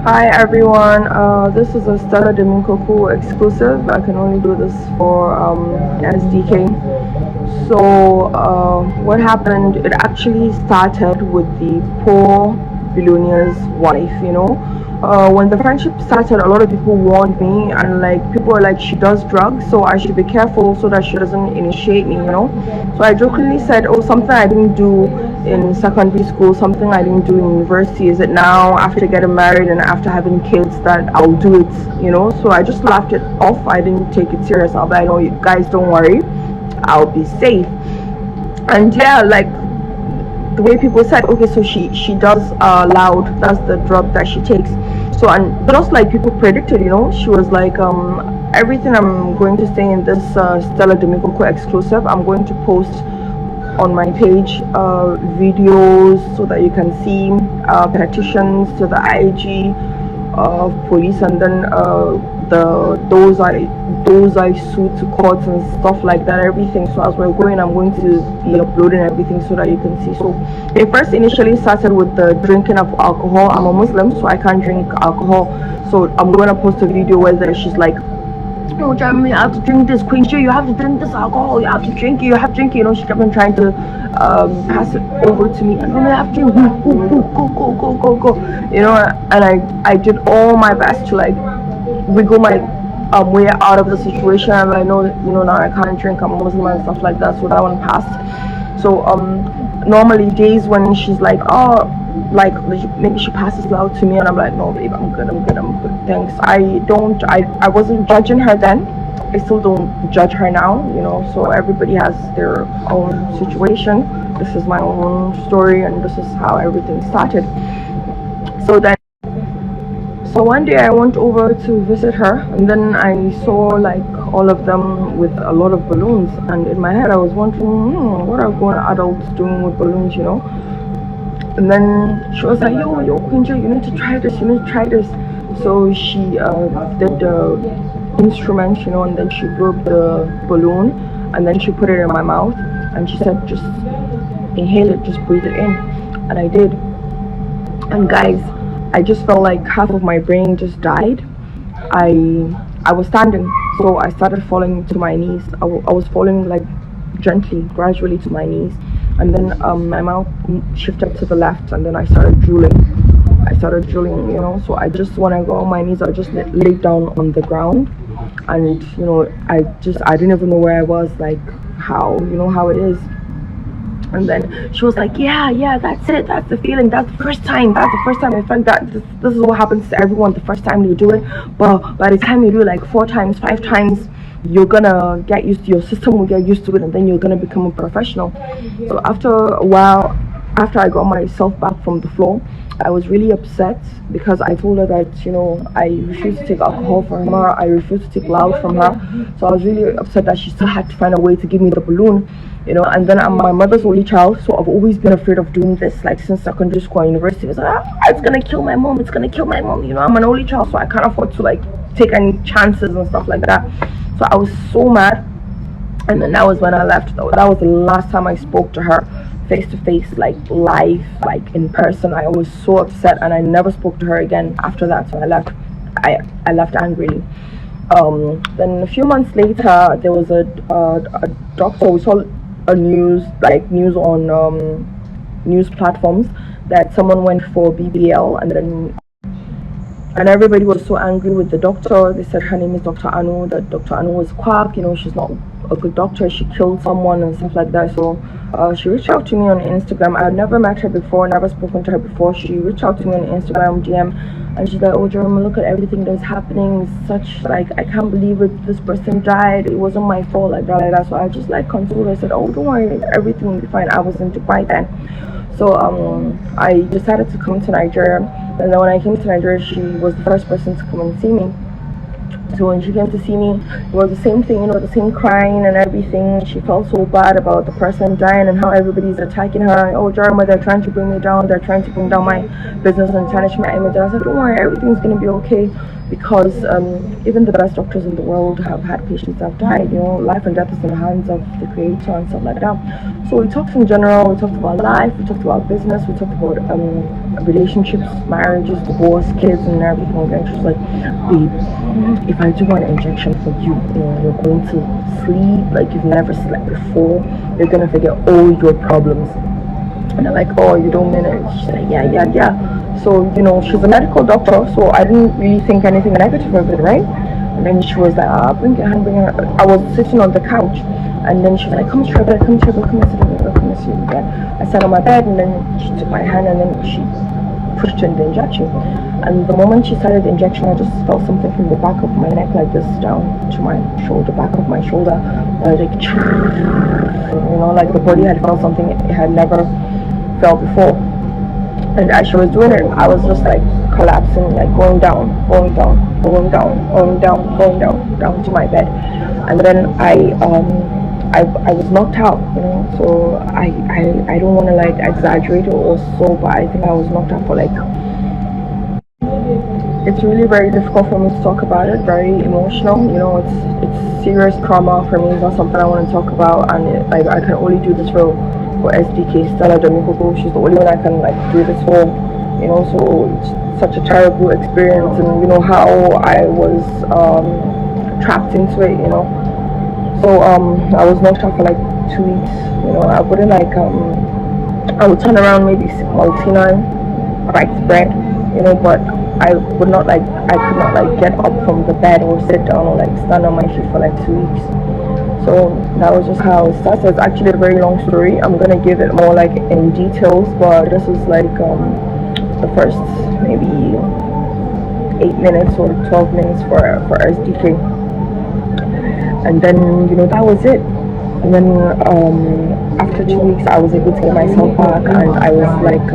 Hi everyone, this is a Stella Domingo exclusive. I can only do this for SDK. So, what happened? It actually started with the poor billionaire's wife. When the friendship started, a lot of people warned me, and like people were like, she does drugs, so I should be careful so that she doesn't initiate me. So I jokingly said, oh, something I didn't do in secondary school, something I didn't do in university. Is it now after getting married and after having kids that I'll do it? So I just laughed it off. I didn't take it serious. I'll be like, no, you guys don't worry, I'll be safe. And yeah, like the way people said, okay, so she does loud, that's the drug that she takes. So, and just like people predicted, she was like, everything I'm going to say in this Stella Domingo exclusive, I'm going to post on my page videos so that you can see petitions to the IG police, and then those I sued to courts and stuff like that, everything. So as we're going, I'm going to be uploading everything so that you can see. So it first initially started with the drinking of alcohol. I'm a Muslim, so I can't drink alcohol. So I'm going to post a video where she's like, no, Jeremy, you have to drink this. Queen Sure, you have to drink this alcohol. You have to drink it. You have to drink it. She kept on trying to pass it over to me. And I have to drink. Go. And I did all my best to like wiggle my way out of the situation. And I know, now I can't drink. I'm a Muslim and stuff like that. So that one passed. So normally days when she's like, oh, like maybe she passes loud to me, and I'm like, no babe, I'm good, thanks. I wasn't judging her then. I still don't judge her now. So everybody has their own situation. This is my own story, and this is how everything started. So one day I went over to visit her, and then I saw like all of them with a lot of balloons, and in my head I was wondering, what are grown adults doing with balloons? And then she was like, yo, Quinja, you need to try this. So she did the instrument, and then she blew up the balloon, and then she put it in my mouth, and she said, just inhale it, just breathe it in. And I did. And guys, I just felt like half of my brain just died. I was standing, so I started falling to my knees. I was falling like gently, gradually to my knees, and then my mouth shifted to the left, and then I started drooling. So I just, when I got on my knees, I just laid down on the ground, and I didn't even know where I was, like how it is. And then she was like, yeah, that's it, that's the feeling, that's the first time I felt that. This is what happens to everyone the first time you do it, but by the time you do it like 4 times, 5 times, you're gonna get used to, your system will get used to it, and then you're gonna become a professional. So after a while, after I got myself back from the floor, I was really upset because I told her that I refused to take alcohol from her, I refused to take loud from her. So I was really upset that she still had to find a way to give me the balloon. And then I'm my mother's only child, so I've always been afraid of doing this, like since secondary school and university. It's like, it's gonna kill my mom, I'm an only child, so I can't afford to like take any chances and stuff like that. So I was so mad. And then that was when I left. That was the last time I spoke to her face to face, like live, like in person. I was so upset, and I never spoke to her again after that. So I left. I left angrily. Then a few months later, there was a doctor. We saw a news on news platforms that someone went for BBL, and everybody was so angry with the doctor. They said her name is Dr. Anu, that Dr. Anu was quack, she's not a good doctor, she killed someone and stuff like that. So she reached out to me on Instagram. I had never met her before, never spoken to her before. She reached out to me on Instagram DM, and she's like, oh Jaruma, look at everything that's happening. It's such, like, I can't believe it, this person died, it wasn't my fault, like that. So I just like consoled her. I said, oh, don't worry, everything will be fine. I was in Dubai then. So I decided to come to Nigeria, and then when I came to Nigeria, she was the first person to come and see me. So when she came to see me, it was the same thing, the same crying and everything. She felt so bad about the person dying and how everybody's attacking her. Oh, Jaruma, they're trying to bring me down. They're trying to bring down my business and tarnish my image. And I said, don't worry, everything's going to be okay, because even the best doctors in the world have had patients that have died. Life and death is in the hands of the Creator and stuff like that. So we talked in general. We talked about life. We talked about business. We talked about relationships, marriages, divorce, kids, and everything. And she's like, babe, if I do one injection for you, you're going to sleep like you've never slept before. You're gonna forget all your problems. And I'm like, oh, you don't mean it? She's like, yeah. So, she's a medical doctor, so I didn't really think anything negative of it, right? And then she was like, bring it, bring it. I was sitting on the couch, and then she was like, come to your bed, come and sit in the bed. I sat on my bed, and then she took my hand, and then she pushed in the injection. And the moment she started the injection, I just felt something from the back of my neck, like this, down to my shoulder, back of my shoulder. Like, like the body had felt something it had never felt before. And as she was doing it, I was just like collapsing, like going down to my bed. And then I was knocked out, so I don't want to like exaggerate it or so, but I think I was knocked out for like, it's really very difficult for me to talk about it, very emotional, it's serious trauma for me. It's not something I want to talk about, and I can only do this for SDK, Stella Domikogo. She's the only one I can like do this for, so it's such a terrible experience, and how I was trapped into it, so I was knocked out for like 2 weeks. I wouldn't like I would turn around, maybe sip Maltina, write bread, but I could not like get up from the bed or sit down or like stand on my feet for like 2 weeks. So that was just how it started. It's actually a very long story. I'm gonna give it more like in details, but this is like the first maybe 8 minutes or 12 minutes for SDK, and then that was it. And then after 2 weeks, I was able to get myself back, and I was like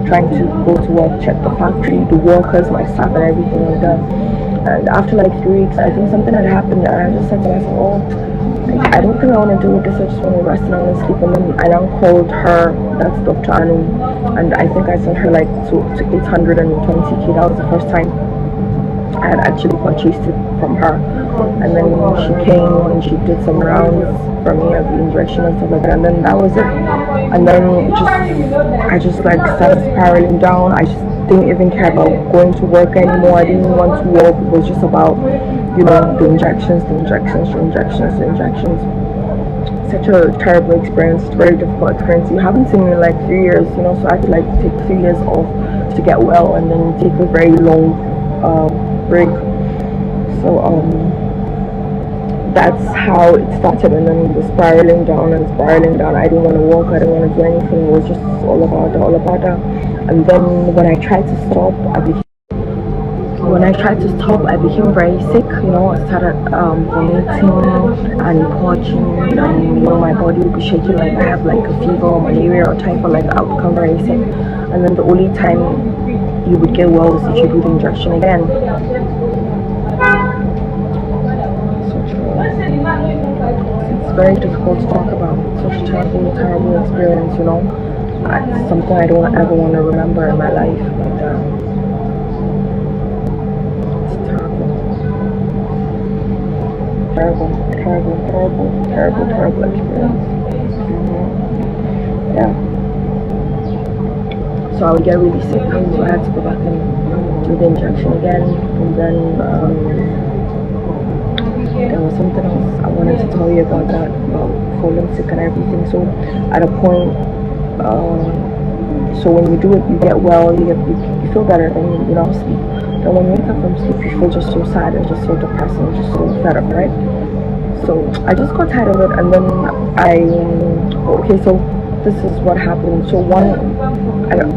trying to go to work, check the factory, the workers, my staff, and everything like that. And after like 3 weeks, I think something had happened, and I just said to myself, I don't think I want to do this. I just want to rest and I want to sleep. And then I now called her, that's Dr. Anu, and I think I sent her like to 820k. That was the first time I had actually purchased it from her. And then she came and she did some rounds for me of the injection and stuff like that. And then that was it. And then I just like started spiraling down. I just didn't even care about going to work anymore. I didn't want to work. It was just about the injections. Such a terrible experience, very difficult experience. You haven't seen me in like 3 years, so I had to like take 3 years off to get well, and then take a very long break. So that's how it started, and then it was spiraling down. I didn't want to walk, I didn't want to do anything. It was just all about that. And then when I tried to stop, I became very sick. I started vomiting and purging, and my body would be shaking like I have like a fever or malaria or typhoid. Like I would become very sick, and then the only time you would get well is if you do the injection again. It's very difficult to talk about. Such a terrible experience. It's something I don't ever want to remember in my life. But terrible experience. Yeah. So I would get really sick, so I had to go back and do the injection again. And then there was something else I wanted to tell you about that, about falling sick and everything. So at a point, so when you do it, you get well, you feel better, and you don't sleep. And when you wake up from sleep, you feel just so sad and just so depressed and just so fed up, right? So I just got tired of it, and then so this is what happened. So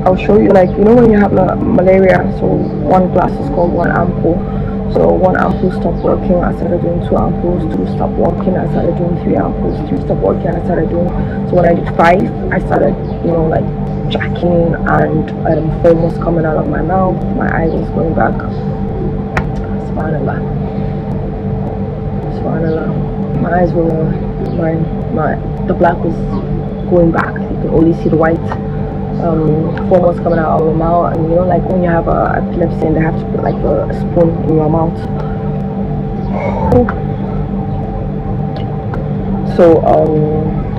I'll show you, like, when you have malaria, so one glass is called one ampoule. So one ampoule stopped working, I started doing 2 ampoules, 2 stopped working, I started doing 3 ampoules, 3 stopped working, I started doing, so when I did 5, I started, like jacking, and foam was coming out of my mouth, my eyes was going back. Subhanallah. My eyes were, the black was going back, you could only see the white. Foam was coming out of my mouth, and like when you have a epilepsy and they have to put like a spoon in your mouth. So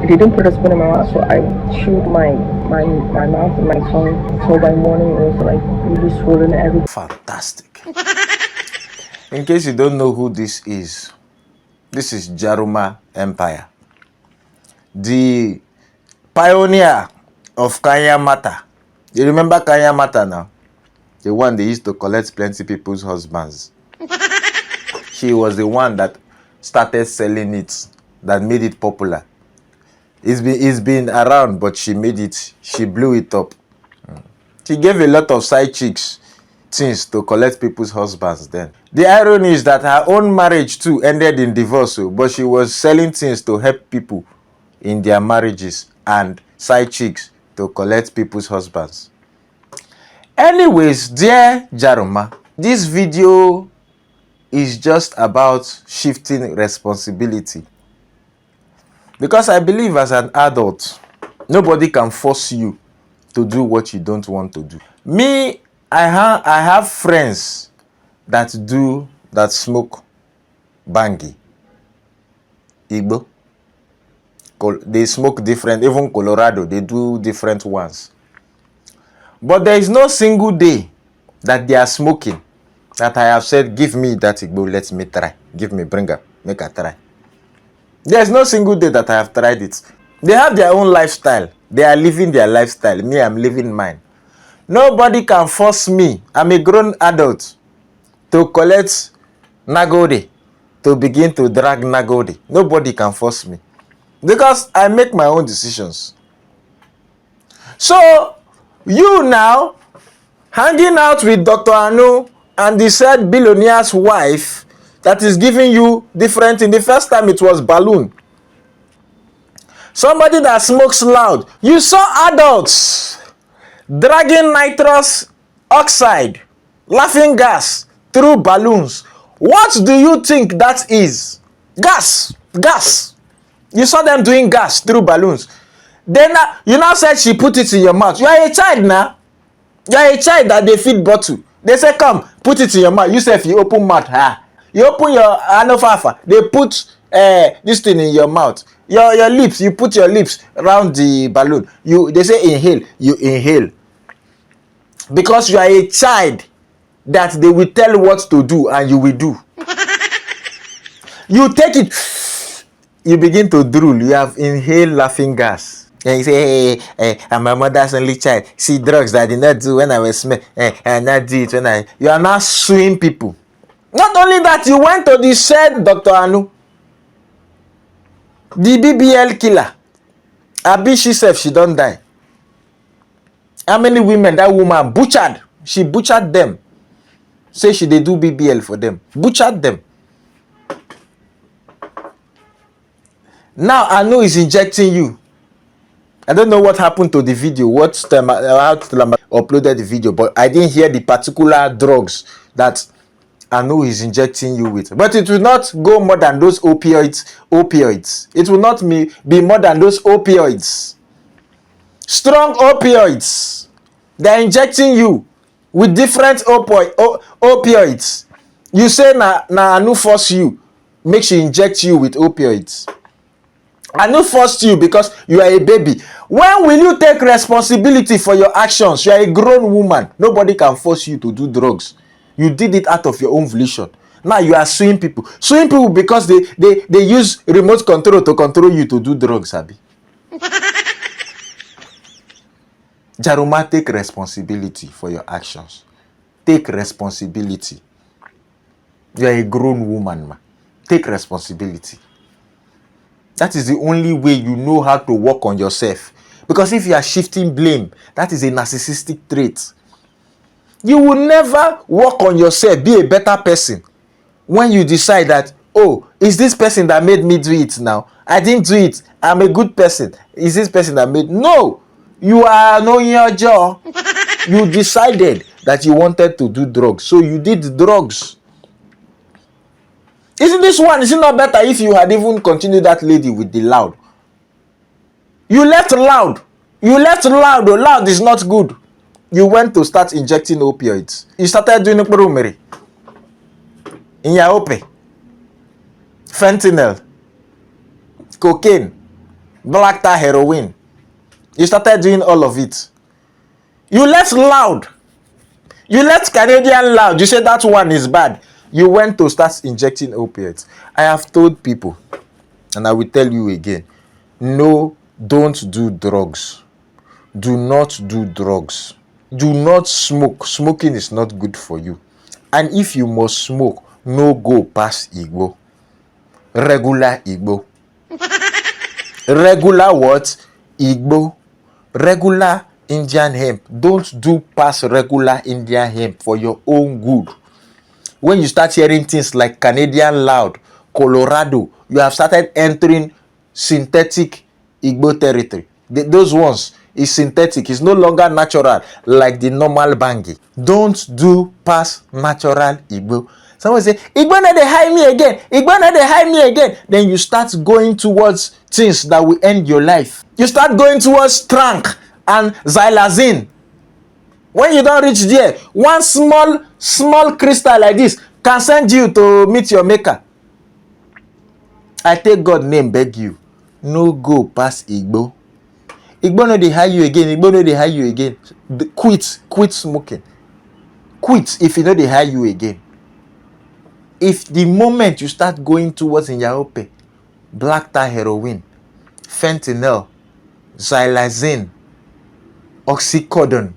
They didn't put a spoon in my mouth, so I chewed my mouth and my tongue. So by morning it was like really swollen everything. Fantastic. In case you don't know who this is Jaruma Empire. The pioneer of Kanyamata. You remember Kanyamata now? The one they used to collect plenty people's husbands. She was the one that started selling it, that made it popular. It's been around, but she blew it up. She gave a lot of side chicks things to collect people's husbands then. The irony is that her own marriage too ended in divorce, but she was selling things to help people in their marriages and side chicks to collect people's husbands. Anyways, dear Jaruma, this video is just about shifting responsibility. Because I believe as an adult, nobody can force you to do what you don't want to do. Me, I have friends that smoke bangi. Igbo. They smoke different, even Colorado, they do different ones. But there is no single day that they are smoking that I have said, give me that Igbo, let me try. Give me, bring her, make her try. There's no single day that I have tried it. They have their own lifestyle. They are living their lifestyle. Me, I'm living mine. Nobody can force me. I'm a grown adult to collect nagode, to begin to drag nagode. Nobody can force me. Because I make my own decisions. So, you now, hanging out with Dr. Anu and the said billionaire's wife that is giving you different thing. The first time it was balloon. Somebody that smokes loud. You saw adults dragging nitrous oxide, laughing gas through balloons. What do you think that is? Gas. Gas. You saw them doing gas through balloons. Then you now said she put it in your mouth. You are a child now. You are a child that they feed bottle. They say, come, put it in your mouth. You say, if you open mouth, you open your anofafa. They put this thing in your mouth. Your lips, you put your lips around the balloon. They say inhale. You inhale. Because you are a child that they will tell what to do and you will do. You take it. You begin to drool. You have inhaled laughing gas. And you say, hey, I'm my mother's only child. See, drugs that I did not do when I was small. I not do it when You are now suing people. Not only that, you went to the said Dr. Anu, the BBL killer. Abi she said she don't die. How many women that woman butchered? She butchered them. Say she they do BBL for them. Butchered them. Now Anu is injecting you. I don't know what happened to the video. How uploaded the video, but I didn't hear the particular drugs that Anu is injecting you with. But it will not go more than those opioids. It will not be more than those opioids. Strong opioids. They're injecting you with different opioids. You say na Anu force you. Make she inject you with opioids. Anu forced you because you are a baby. When will you take responsibility for your actions? You are a grown woman. Nobody can force you to do drugs. You did it out of your own volition. Now you are suing people. Suing people because they use remote control to control you to do drugs, Abi. Jaruma, take responsibility for your actions. Take responsibility. You are a grown woman, man. Take responsibility. That is the only way you know how to work on yourself. Because if you are shifting blame, that is a narcissistic trait. You will never work on yourself, be a better person, when you decide that, oh, is this person that made me do it now? I didn't do it. I'm a good person. Is this person that made... No! You are knowing your job. You decided that you wanted to do drugs. So you did drugs. Isn't this one, is it not better if you had even continued that lady with the loud? You left loud. You left loud. Loud is not good. You went to start injecting opioids. You started doing Mary. In your fentanyl, cocaine, black tar heroin. You started doing all of it. You left loud. You left Canadian loud. You said that one is bad. You went to start injecting opiates. I have told people, and I will tell you again, no, don't do drugs. Do not do drugs. Do not smoke. Smoking is not good for you. And if you must smoke, no go past Igbo. Regular Igbo. Regular what? Igbo. Regular Indian hemp. Don't do past regular Indian hemp for your own good. When you start hearing things like Canadian loud, Colorado, you have started entering synthetic Igbo territory. Those ones is synthetic. It's no longer natural like the normal bangi. Don't do past natural Igbo. Someone say, Igbo no dey hide me again. Igbo no dey hide me again. Then you start going towards things that will end your life. You start going towards trank and xylazine. When you don't reach there, one small crystal like this can send you to meet your maker. I take God name beg you. No go past Igbo. Igbo no dey hide you again. Igbo no dey hide you again. Quit smoking. Quit if you know they hide you again. If the moment you start going towards Inyaope, black tar heroin, fentanyl, xylazine, oxycodone,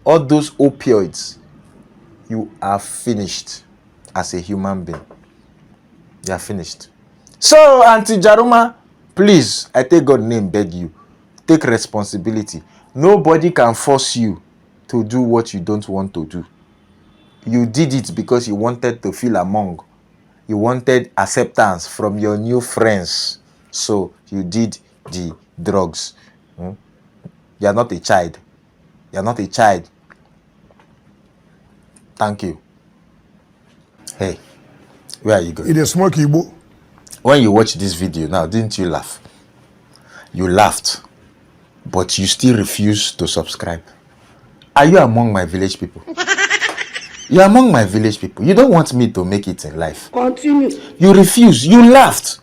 all those opioids, you are finished as a human being. You are finished. So, Auntie Jaruma, please, I take God's name, beg you, take responsibility. Nobody can force you to do what you don't want to do. You did it because you wanted to feel among. You wanted acceptance from your new friends. So, you did the drugs. You are not a child. You are not a child. Thank you. Hey, where are you going? It is smoke Igbo. When you watch this video now, didn't you laugh? You laughed, but you still refuse to subscribe. Are you among my village people? You're among my village people. You don't want me to make it in life. Continue. You refuse. You laughed.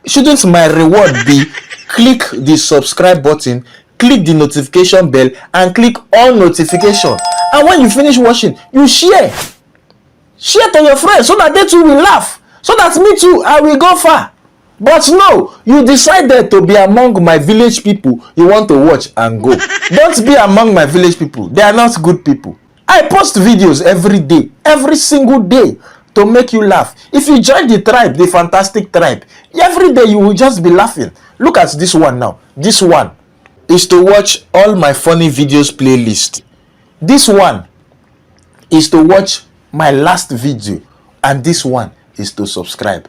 Shouldn't my reward be click the subscribe button, click the notification bell, and click all notification? And when you finish watching, you share. Share to your friends so that they too will laugh. So that me too, I will go far. But no, you decided to be among my village people. You want to watch and go. Don't be among my village people. They are not good people. I post videos every day, every single day, to make you laugh. If you join the tribe, the fantastic tribe, every day you will just be laughing. Look at this one now. This one is to watch all my funny videos playlist. This one is to watch my last video. And this one is to subscribe.